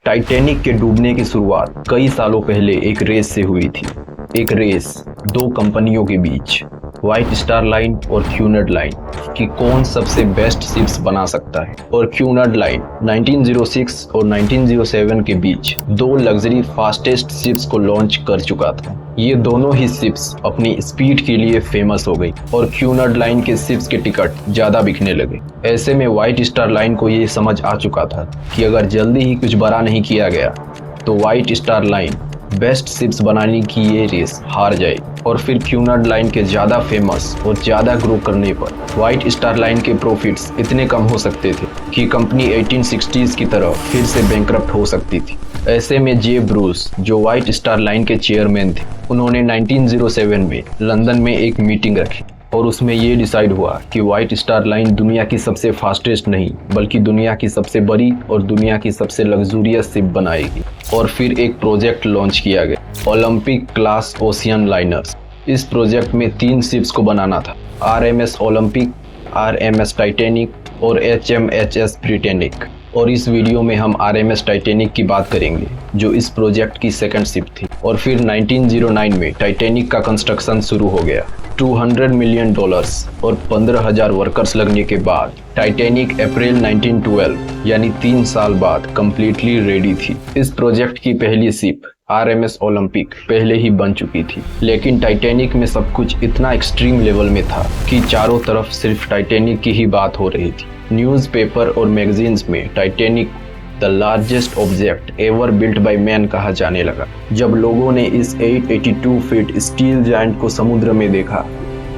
Titanic के डूबने की शुरुआत कई सालों पहले एक रेस से हुई थी। एक रेस दो कंपनियों के बीच, व्हाइट स्टार लाइन और क्यूनर्ड लाइन, कि कौन सबसे बेस्ट शिप्स बना सकता है। और क्यूनर्ड लाइन 1906 और 1907 के बीच दो लग्जरी फास्टेस्ट शिप्स को लॉन्च कर चुका था। ये दोनों ही शिप्स अपनी स्पीड के लिए फेमस हो गई और क्यूनर्ड लाइन के शिप्स के टिकट ज्यादा बिकने लगे। ऐसे में व्हाइट स्टार लाइन को ये समझ आ चुका था कि अगर जल्दी ही कुछ बड़ा नहीं किया गया तो white star line best ships बनाने की ये रेस हार जाए। और फिर क्यूनर्ड लाइन के ज़्यादा फेमस और ज़्यादा ग्रो करने पर व्हाइट स्टार लाइन के प्रॉफिट्स इतने कम हो सकते थे कि कंपनी 1860s की तरह फिर से बैंकरप्ट हो सकती थी। ऐसे में जे ब्रूस, जो व्हाइट स्टार लाइन के चेयरमैन थे, उन्होंने 1907 में लंदन में एक मीटिंग रखी और उसमें ये डिसाइड हुआ कि व्हाइट स्टार लाइन दुनिया की सबसे फास्टेस्ट नहीं बल्कि दुनिया की सबसे बड़ी और दुनिया की सबसे लग्जूरियस शिप बनाएगी। और फिर एक प्रोजेक्ट लॉन्च किया गया, ओलंपिक क्लास ओशियन लाइनर्स। इस प्रोजेक्ट में 3 शिप्स को बनाना था, RMS ओलंपिक, RMS टाइटैनिक और HMHS ब्रिटेनिक। और इस वीडियो में हम RMS टाइटैनिक की बात करेंगे, जो इस प्रोजेक्ट की सेकंड शिप थी। और फिर 1909 में टाइटैनिक का कंस्ट्रक्शन शुरू हो गया। $200 मिलियन और 15,000 वर्कर्स लगने के बाद टाइटैनिक अप्रैल 1912 यानी 3 साल बाद कंप्लीटली रेडी थी। इस प्रोजेक्ट की पहली शिप RMS ओलंपिक पहले ही बन चुकी थी, लेकिन टाइटैनिक में सब कुछ इतना एक्सट्रीम लेवल में था कि चारों तरफ सिर्फ टाइटैनिक की ही बात हो रही थी। न्यूज़पेपर और मैगजीन्स में Titanic the largest object ever built by man कहा जाने लगा। जब लोगों ने इस 882 फीट स्टील जायंट को समुद्र में देखा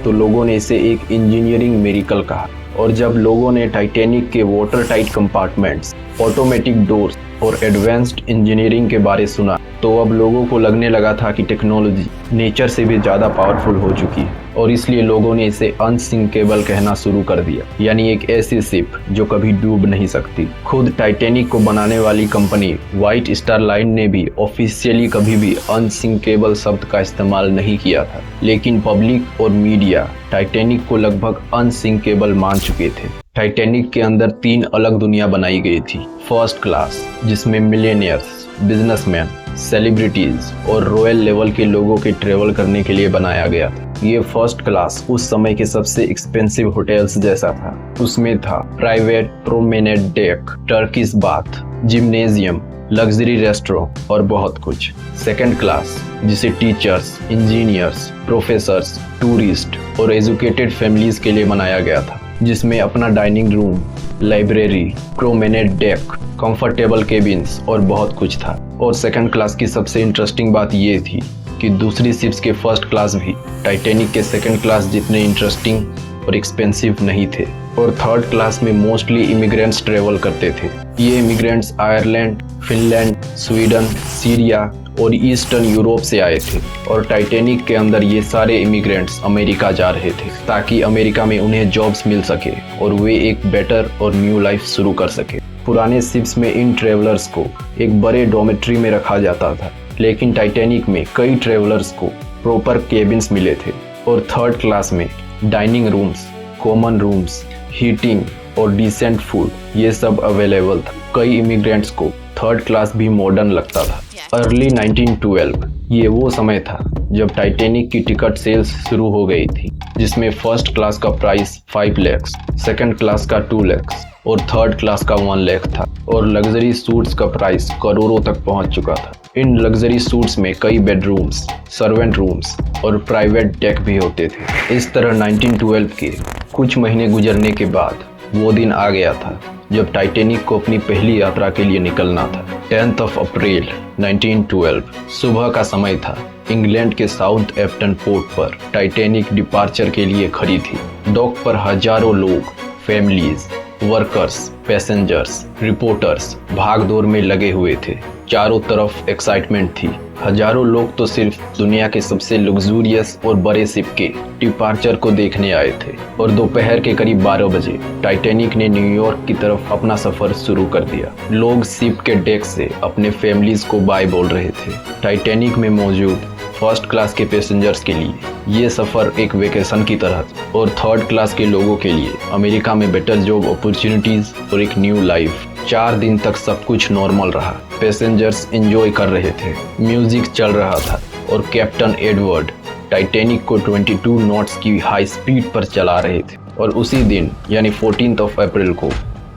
तो लोगों ने इसे एक इंजीनियरिंग मिरेकल कहा। और जब लोगों ने टाइटैनिक के water tight compartments, automatic doors और एडवांस्ड इंजीनियरिंग के बारे सुना तो अब लोगों को लगने लगा था कि टेक्नोलॉजी नेचर से भी ज़्यादा पावरफुल हो चुकी है। और इसलिए लोगों ने इसे अनसिंकेबल कहना शुरू कर दिया, यानी एक ऐसी शिप जो कभी डूब नहीं सकती। खुद टाइटैनिक को बनाने वाली कंपनी व्हाइट स्टार लाइन ने भी ऑफिशियली कभी भी अनसिंकेबल शब्द का इस्तेमाल नहीं किया था, लेकिन पब्लिक और मीडिया टाइटैनिक को लगभग अनसिंकेबल मान चुके थे। टाइटैनिक के अंदर 3 अलग दुनिया बनाई गई थी। फर्स्ट क्लास, जिसमें मिलियनियर्स, बिजनेसमैन, सेलिब्रिटीज और रॉयल लेवल के लोगों के ट्रेवल करने के लिए बनाया गया था। ये फर्स्ट क्लास उस समय के सबसे एक्सपेंसिव होटल्स जैसा था। उसमें था private promenade deck, Turkish bath, gymnasium, luxury restaurant और बहुत कुछ। सेकंड क्लास, जिसे टीचर्स, इंजीनियर्स, प्रोफेसर्स, टूरिस्ट और एजुकेटेड फैमिलीज के लिए बनाया गया था, जिसमें अपना dining room, library, promenade deck, comfortable cabins और बहुत कुछ था। और सेकंड क्लास की सबसे इंटरेस्टिंग बात ये थी कि दूसरी शिप्स के फर्स्ट क्लास भी टाइटैनिक के सेकंड क्लास जितने इंटरेस्टिंग और एक्सपेंसिव नहीं थे। और थर्ड क्लास में मोस्टली इमिग्रेंट्स ट्रेवल करते थे। ये immigrants Ireland, Finland, Sweden, Syria और ईस्टर्न यूरोप से आए थे। और टाइटैनिक के अंदर ये सारे इमिग्रेंट्स अमेरिका जा रहे थे ताकि अमेरिका में उन्हें जॉब्स मिल सके और वे एक बेटर और न्यू लाइफ शुरू कर सके। पुराने शिप्स में इन ट्रेवलर्स को एक बड़े डॉर्मेट्री में रखा जाता था, लेकिन टाइटैनिक में कई ट्रेवलर्स को प्रॉपर केबिन्स मिले थे। और थर्ड क्लास में dining rooms, common rooms, heating और डिसेंट फूड, ये सब अवेलेबल था। कई इमिग्रेंट्स को थर्ड क्लास भी मॉडर्न लगता था। अर्ली 1912 ये वो समय था जब टाइटैनिक की टिकट सेल्स शुरू हो गई थी, जिसमें फर्स्ट क्लास का प्राइस 5 लाख, सेकंड क्लास का 2 लाख और थर्ड क्लास का 1 लाख था। और लग्जरी सूट्स का प्राइस करोड़ों तक पहुंच चुका था। इन लग्जरी सूट्स में कई बेडरूम्स, सर्वेंट रूम्स और प्राइवेट डेक भी होते थे। इस तरह 1912 के कुछ महीने गुजरने के बाद वो दिन आ गया था जब टाइटैनिक को अपनी पहली यात्रा के लिए निकलना था। 10 अप्रैल 1912 सुबह का समय था। इंग्लैंड के साउथ एफ्टन पोर्ट पर टाइटैनिक डिपार्चर के लिए खड़ी थी। डॉक पर हजारों लोग, फैमिलीज, वर्कर्स, पैसेंजर्स, रिपोर्टर्स भाग दौड़ में लगे हुए थे। चारों तरफ एक्साइटमेंट थी। हजारों लोग तो सिर्फ दुनिया के सबसे लग्जूरियस और बड़े शिप के डिपार्चर को देखने आए थे। और दोपहर के करीब 12 बजे टाइटैनिक ने न्यूयॉर्क की तरफ अपना सफर शुरू कर दिया। लोग शिप के डेक से अपने फैमिलीज को बाय बोल रहे थे। टाइटैनिक में मौजूद फर्स्ट क्लास के पैसेंजर्स के लिए ये सफ़र एक वेकेशन की तरह था और थर्ड क्लास के लोगों के लिए अमेरिका में बेटर जॉब अपॉर्चुनिटीज़ और एक न्यू लाइफ। 4 दिन तक सब कुछ नॉर्मल रहा। पैसेंजर्स एंजॉय कर रहे थे, म्यूजिक चल रहा था और कैप्टन एडवर्ड टाइटैनिक को 22 नॉट्स की हाई स्पीड पर चला रहे थे। और उसी दिन यानी 14 अप्रैल को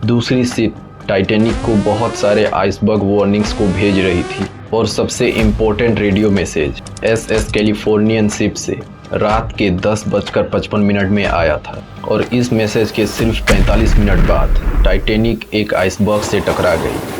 दूसरी शिप टाइटैनिक को बहुत सारे आइसबर्ग वार्निंग्स को भेज रही थी और सबसे important radio message SS Californian ship से रात के 10:55 में आया था। और इस मैसेज के सिर्फ 45 मिनट बाद टाइटैनिक एक आइसबर्ग से टकरा गई।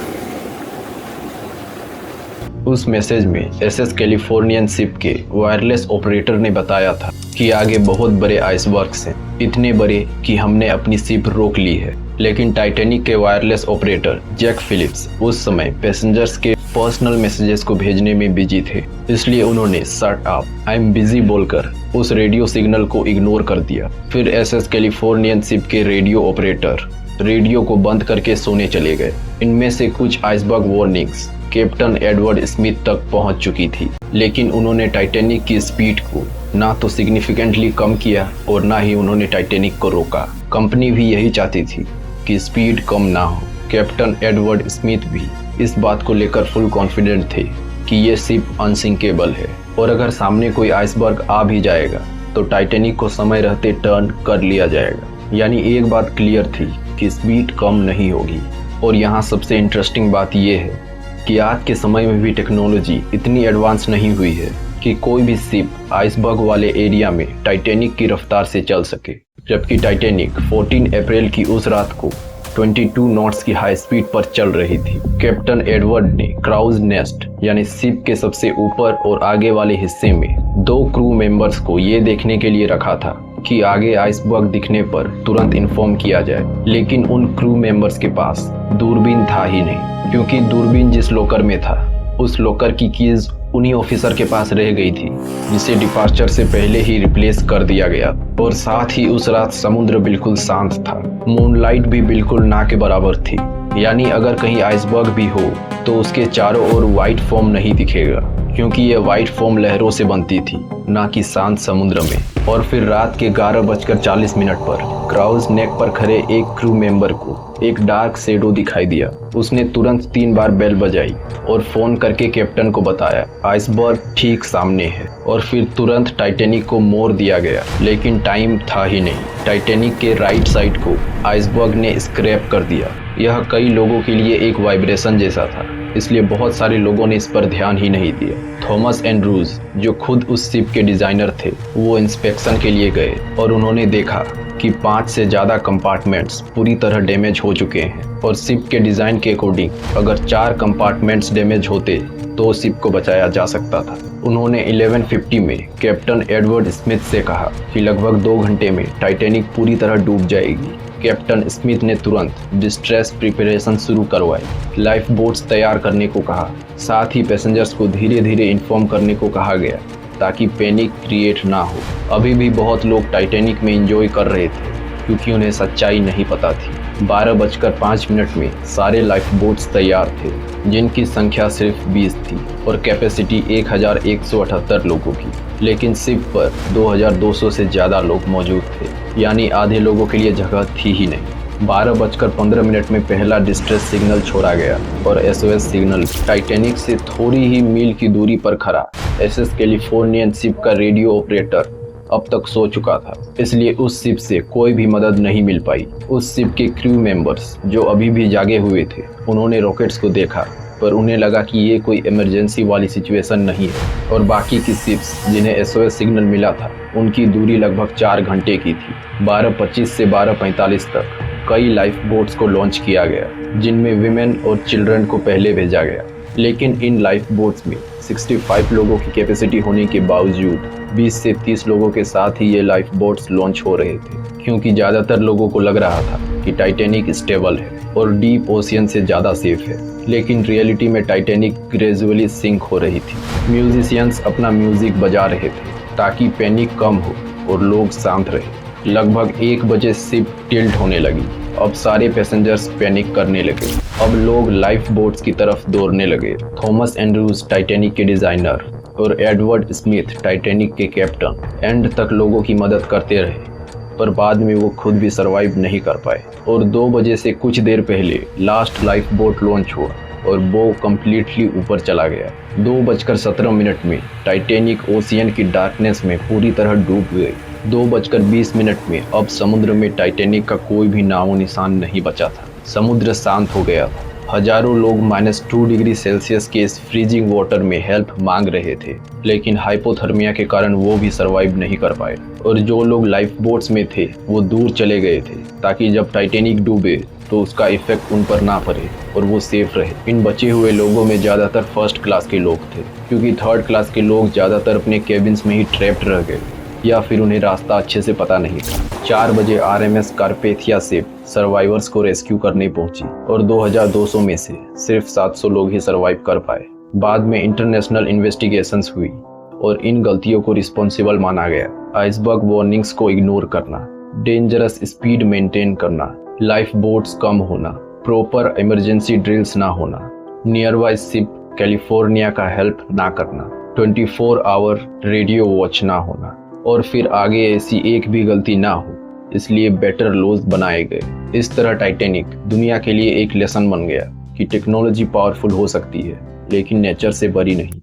उस मैसेज में SS कैलिफोर्नियन शिप के वायरलेस ऑपरेटर ने बताया था कि आगे बहुत बड़े आइसबर्ग्स हैं, इतने बड़े कि हमने अपनी शिप रोक ली है। लेकिन टाइटैनिक के वायरलेस ऑपरेटर जैक फिलिप्स उस समय पैसेंजर्स के पर्सनल मैसेजेस को भेजने में बिजी थे, इसलिए उन्होंने shut up, I am busy बोलकर उस रेडियो सिग्नल को इग्नोर कर दिया। फिर SS कैलिफोर्नियन शिप के रेडियो ऑपरेटर रेडियो को बंद करके सोने चले गए। इनमें से कुछ iceberg warnings captain Edward Smith तक पहुंच चुकी थी, लेकिन उन्होंने टाइटैनिक की स्पीड को ना तो सिग्निफिकेंटली कम किया और ना ही उन्होंने टाइटैनिक को रोका। कंपनी भी यही चाहती थी कि स्पीड कम ना हो। कैप्टन एडवर्ड स्मिथ भी इस बात को लेकर फुल कॉन्फिडेंट थे कि ये शिप अनसिंकेबल है और अगर सामने कोई आइसबर्ग आ भी जाएगा तो टाइटैनिक को समय रहते टर्न कर लिया जाएगा। यानी एक बात क्लियर थी कि स्पीड कम नहीं होगी। और यहाँ सबसे इंटरेस्टिंग बात यह है कि आज के समय में भी टेक्नोलॉजी इतनी एडवांस नहीं हुई है कि कोई भी शिप आइसबर्ग वाले एरिया में टाइटैनिक की रफ्तार से चल सके, जबकि टाइटैनिक 14 अप्रैल की उस रात को 22 नॉट्स की हाई स्पीड पर चल रही थी। कैप्टन एडवर्ड ने क्राउज नेस्ट यानी शिप के सबसे ऊपर और आगे वाले हिस्से में 2 क्रू मेंबर्स को ये देखने के लिए रखा था कि आगे आइसबर्ग दिखने पर तुरंत इन्फॉर्म किया जाए। लेकिन उन क्रू मेंबर्स के पास दूरबीन था ही नहीं, क्योंकि दूरबीन जिस लॉकर में था उस लॉकर की कीज उन्हीं ऑफिसर के पास रह गई थी, जिसे डिपार्चर से पहले ही रिप्लेस कर दिया गया। और साथ ही उस रात समुद्र बिल्कुल शांत था, मूनलाइट भी बिल्कुल ना के बराबर थी। यानी अगर कहीं आइसबर्ग भी हो तो उसके चारों ओर व्हाइट फोम नहीं दिखेगा, क्योंकि यह व्हाइट फोम लहरों से बनती थी, ना कि शांत समुद्र में। और फिर रात के 11:40 पर क्राउज नेक पर खड़े एक क्रू मेंबर को एक डार्क शेडो दिखाई दिया। उसने तुरंत 3 बार बेल बजाई और फोन करके कैप्टन को बताया आइसबर्ग ठीक सामने है। और फिर तुरंत टाइटैनिक को मोड़ दिया गया, लेकिन टाइम था ही नहीं। टाइटैनिक के राइट साइड को आइसबर्ग ने स्क्रैप कर दिया। यह कई लोगों के लिए एक वाइब्रेशन जैसा था, इसलिए बहुत सारे लोगों ने इस पर ध्यान ही नहीं दिया। थॉमस एंड्रूज जो खुद उस शिप के डिजाइनर थे, वो इंस्पेक्शन के लिए गए और उन्होंने देखा कि 5 से ज़्यादा कंपार्टमेंट्स पूरी तरह डैमेज हो चुके हैं। और शिप के डिज़ाइन के अकॉर्डिंग अगर 4 कंपार्टमेंट्स डैमेज होते तो शिप को बचाया जा सकता था। उन्होंने 11:50 में कैप्टन एडवर्ड स्मिथ से कहा कि लगभग 2 घंटे में टाइटैनिक पूरी तरह डूब जाएगी। कैप्टन स्मिथ ने तुरंत डिस्ट्रेस प्रिपरेशन शुरू करवाई, लाइफ बोट्स तैयार करने को कहा। साथ ही पैसेंजर्स को धीरे धीरे इन्फॉर्म करने को कहा गया ताकि पैनिक क्रिएट ना हो। अभी भी बहुत लोग टाइटैनिक में एंजॉय कर रहे थे, क्योंकि उन्हें सच्चाई नहीं पता थी। 12:05 में सारे लाइफ बोट्स तैयार थे, जिनकी संख्या सिर्फ 20 थी और कैपेसिटी 1178 लोगों की। लेकिन शिप पर 2200 से ज़्यादा लोग मौजूद थे, यानी आधे लोगों के लिए जगह थी ही नहीं। 12:15 में पहला डिस्ट्रेस सिग्नल छोड़ा गया और SOS सिग्नल टाइटैनिक से थोड़ी ही मील की दूरी पर खड़ा SS कैलिफोर्नियन शिप का रेडियो ऑपरेटर अब तक सो चुका था, इसलिए उस शिप से कोई भी मदद नहीं मिल पाई। उस शिप के क्रू मेंबर्स जो अभी भी जागे हुए थे, उन्होंने रॉकेट्स को देखा, पर उन्हें लगा कि ये कोई इमरजेंसी वाली सिचुएशन नहीं है। और बाकी की शिप्स जिन्हें SOS सिग्नल मिला था, उनकी दूरी लगभग 4 घंटे की थी। 12:25 से 12:45 तक कई लाइफ बोट्स को लॉन्च किया गया, जिनमें विमेन और चिल्ड्रन को पहले भेजा गया। लेकिन इन लाइफ बोट्स में 65 लोगों की कैपेसिटी होने के बावजूद 20 से 30 लोगों के साथ ही ये लाइफ बोट्स लॉन्च हो रहे थे, क्योंकि ज़्यादातर लोगों को लग रहा था कि टाइटैनिक स्टेबल है और डीप ओशियन से ज़्यादा सेफ है। लेकिन रियलिटी में टाइटैनिक ग्रेजुअली सिंक हो रही थी। म्यूजिशियंस अपना म्यूजिक बजा रहे थे ताकि पैनिक कम हो और लोग शांत रहे। लगभग 1 बजे शिप टिल्ट होने लगी। अब सारे पैसेंजर्स पैनिक करने लगे। अब लोग लाइफ बोट्स की तरफ दौड़ने लगे। थॉमस एंड्रूज टाइटैनिक के डिजाइनर और एडवर्ड स्मिथ टाइटैनिक के कैप्टन एंड तक लोगों की मदद करते रहे। पर बाद में वो खुद भी सरवाइव नहीं कर पाए और 2 बजे से कुछ देर पहले लास्ट लाइफ बोट लॉन्च हुआ और वो कम्प्लीटली ऊपर चला गया। 2:17 में टाइटैनिक ओशियन की डार्कनेस में पूरी तरह डूब गई। 2:20 में अब समुद्र में टाइटैनिक का कोई भी नामो निशान नहीं बचा था। समुद्र शांत हो गया था। हजारों लोग -2 डिग्री सेल्सियस के इस फ्रीजिंग वाटर में हेल्प मांग रहे थे, लेकिन हाइपोथर्मिया के कारण वो भी सरवाइव नहीं कर पाए और जो लोग लाइफ बोट्स में थे वो दूर चले गए थे ताकि जब टाइटैनिक डूबे तो उसका इफेक्ट उन पर ना पड़े और वो सेफ रहे। इन बचे हुए लोगों में ज़्यादातर फर्स्ट क्लास के लोग थे, क्योंकि थर्ड क्लास के लोग ज़्यादातर अपने केबिन्स में ही ट्रैप्ड रह गए या फिर उन्हें रास्ता अच्छे से पता नहीं था। 4 बजे आरएमएस कारपेथिया से सर्वाइवर्स को रेस्क्यू करने पहुंची और 2200 में से सिर्फ 700 लोग ही सर्वाइव कर पाए। बाद में इंटरनेशनल इन्वेस्टिगेशंस हुई और इन गलतियों को रिस्पॉन्सिबल माना गया। आइसबर्ग वार्निंग्स को इग्नोर करना, डेंजरस स्पीड मेंटेन करना, लाइफ बोट्स कम होना, प्रॉपर इमरजेंसी ड्रिल्स ना होना, नियर बाय शिप कैलिफोर्निया का हेल्प ना करना, 24 आवर रेडियो वॉच ना होना और फिर आगे ऐसी एक भी गलती ना हो, इसलिए बेटर लॉज बनाए गए। इस तरह टाइटैनिक दुनिया के लिए एक लेसन बन गया कि टेक्नोलॉजी पावरफुल हो सकती है लेकिन नेचर से बरी नहीं।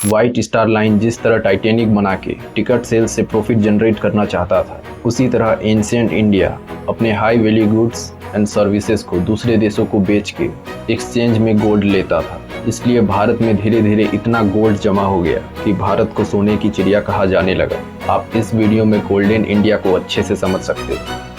व्हाइट स्टार लाइन जिस तरह टाइटैनिक बना के टिकट सेल से प्रॉफिट जनरेट करना चाहता था, उसी तरह एंशिएंट इंडिया अपने high value goods and services को दूसरे देशों को बेच के एक्सचेंज में गोल्ड लेता था। इसलिए भारत में धीरे धीरे इतना गोल्ड जमा हो गया कि भारत को सोने की चिड़िया कहा जाने लगा। आप इस वीडियो में गोल्डन इंडिया को अच्छे से समझ सकते हो।